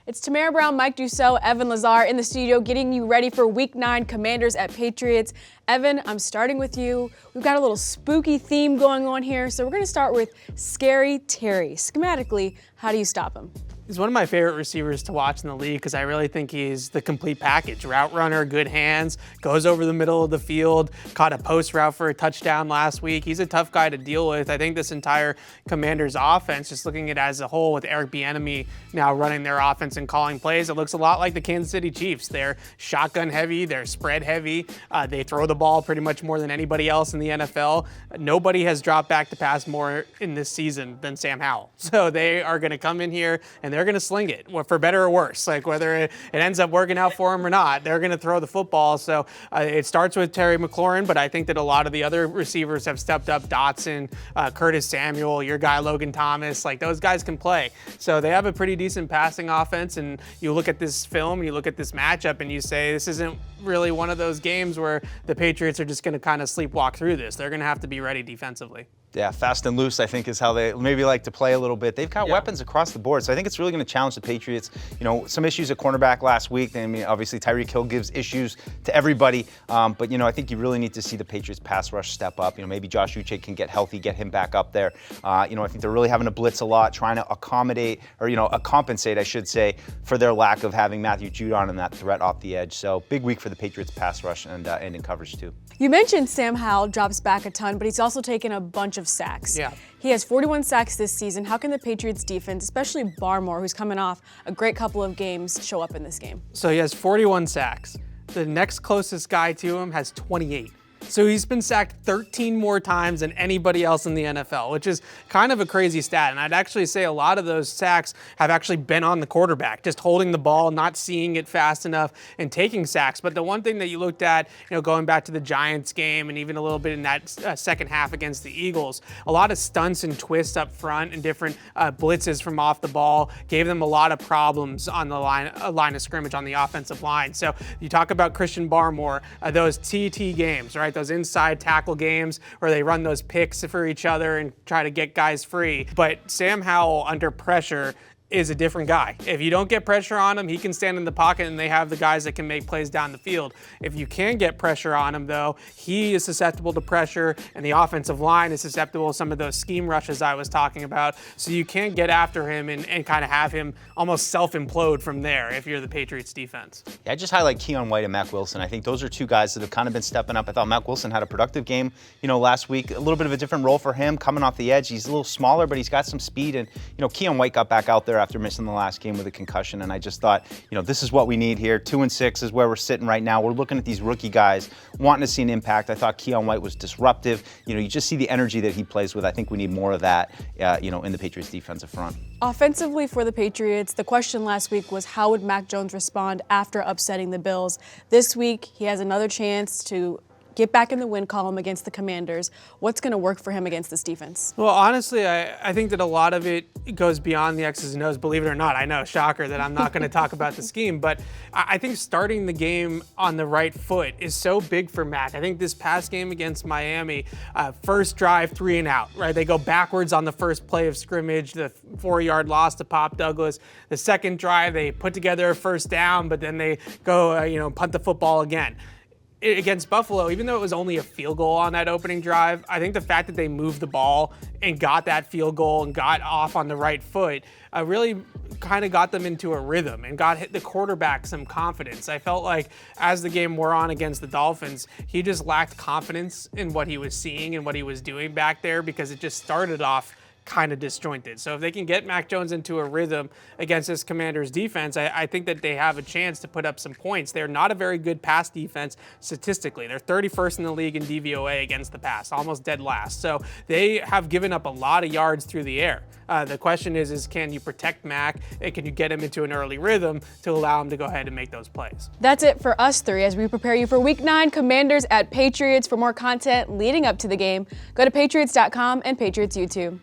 It's Tamara Brown, Mike Dussault, Evan Lazar in the studio getting you ready for Week 9 Commanders at Patriots. Evan, I'm starting with you. We've got a little spooky theme going on here, so we're going to start with Scary Terry. Schematically, how do you stop him? He's one of my favorite receivers to watch in the league because I really think he's the complete package. Route runner, good hands, goes over the middle of the field, caught a post route for a touchdown last week. He's a tough guy to deal with. I think this entire Commanders offense, just looking at it as a whole with Eric Bieniemy now running their offense and calling plays, it looks a lot like the Kansas City Chiefs. They're shotgun heavy, they're spread heavy, they throw the ball pretty much more than anybody else in the NFL. Nobody has dropped back to pass more in this season than Sam Howell. So they are going to come in here and they're going to sling it, for better or worse. Like whether it ends up working out for them or not, they're going to throw the football. So it starts with Terry McLaurin, but I think that a lot of the other receivers have stepped up. Dotson, Curtis Samuel, your guy Logan Thomas, like those guys can play. So they have a pretty decent passing offense, and you look at this film, you look at this matchup, and you say this isn't really one of those games where the Patriots are just going to kind of sleepwalk through this. They're going to have to be ready defensively. Yeah, fast and loose, I think, is how they maybe like to play a little bit. They've got weapons across the board, so I think it's really going to challenge the Patriots. You know, some issues at cornerback last week. I mean, obviously, Tyreek Hill gives issues to everybody, but, you know, I think you really need to see the Patriots pass rush step up. You know, maybe Josh Uche can get healthy, get him back up there. You know, I think they're really having to blitz a lot, trying to accommodate, or, you know, compensate, I should say, for their lack of having Matthew Judon and that threat off the edge. So big week for the Patriots pass rush and in coverage, too. You mentioned Sam Howell drops back a ton, but he's also taken a bunch of sacks. Yeah. He has 41 sacks this season. How can the Patriots defense, especially Barmore, who's coming off a great couple of games, show up in this game? So he has 41 sacks. The next closest guy to him has 28. So he's been sacked 13 more times than anybody else in the NFL, which is kind of a crazy stat. And I'd actually say a lot of those sacks have actually been on the quarterback, just holding the ball, not seeing it fast enough, and taking sacks. But the one thing that you looked at, you know, going back to the Giants game and even a little bit in that second half against the Eagles, a lot of stunts and twists up front and different blitzes from off the ball gave them a lot of problems on the line of scrimmage on the offensive line. So you talk about Christian Barmore, those TT games, right? Those inside tackle games where they run those picks for each other and try to get guys free. But Sam Howell under pressure is a different guy. If you don't get pressure on him, he can stand in the pocket and they have the guys that can make plays down the field. If you can get pressure on him, though, he is susceptible to pressure, and the offensive line is susceptible to some of those scheme rushes I was talking about. So you can't get after him and kind of have him almost self-implode from there if you're the Patriots defense. Yeah, I just highlight Keon White and Mack Wilson. I think those are two guys that have kind of been stepping up. I thought Mack Wilson had a productive game, you know, last week. A little bit of a different role for him, coming off the edge. He's a little smaller, but he's got some speed. And, you know, Keon White got back out there after missing the last game with a concussion, and I just thought, you know, this is what we need here. 2-6 is where we're sitting right now. We're looking at these rookie guys wanting to see an impact. I thought Keon White was disruptive. You know, you just see the energy that he plays with. I think we need more of that, you know, in the Patriots defensive front. Offensively for the Patriots, the question last week was how would Mac Jones respond after upsetting the Bills? This week, he has another chance to get back in the win column against the Commanders. What's going to work for him against this defense? Well, honestly, I think that a lot of it goes beyond the X's and O's, believe it or not. I know, shocker that I'm not going to talk about the scheme, but I think starting the game on the right foot is so big for Mac. I think this past game against Miami, first drive, 3 and out, right? They go backwards on the first play of scrimmage, the 4-yard loss to Pop Douglas. The second drive, they put together a first down, but then they go, punt the football again. Against Buffalo, even though it was only a field goal on that opening drive, I think the fact that they moved the ball and got that field goal and got off on the right foot really kind of got them into a rhythm and got the quarterback some confidence. I felt like as the game wore on against the Dolphins, he just lacked confidence in what he was seeing and what he was doing back there because it just started off kind of disjointed. So if they can get Mac Jones into a rhythm against this Commanders defense, I think that they have a chance to put up some points. They're not a very good pass defense statistically. They're 31st in the league in DVOA against the pass, almost dead last. So they have given up a lot of yards through the air. The question is can you protect Mac and can you get him into an early rhythm to allow him to go ahead and make those plays? That's it for us three as we prepare you for Week 9 Commanders at Patriots. For more content leading up to the game, go to patriots.com and Patriots YouTube.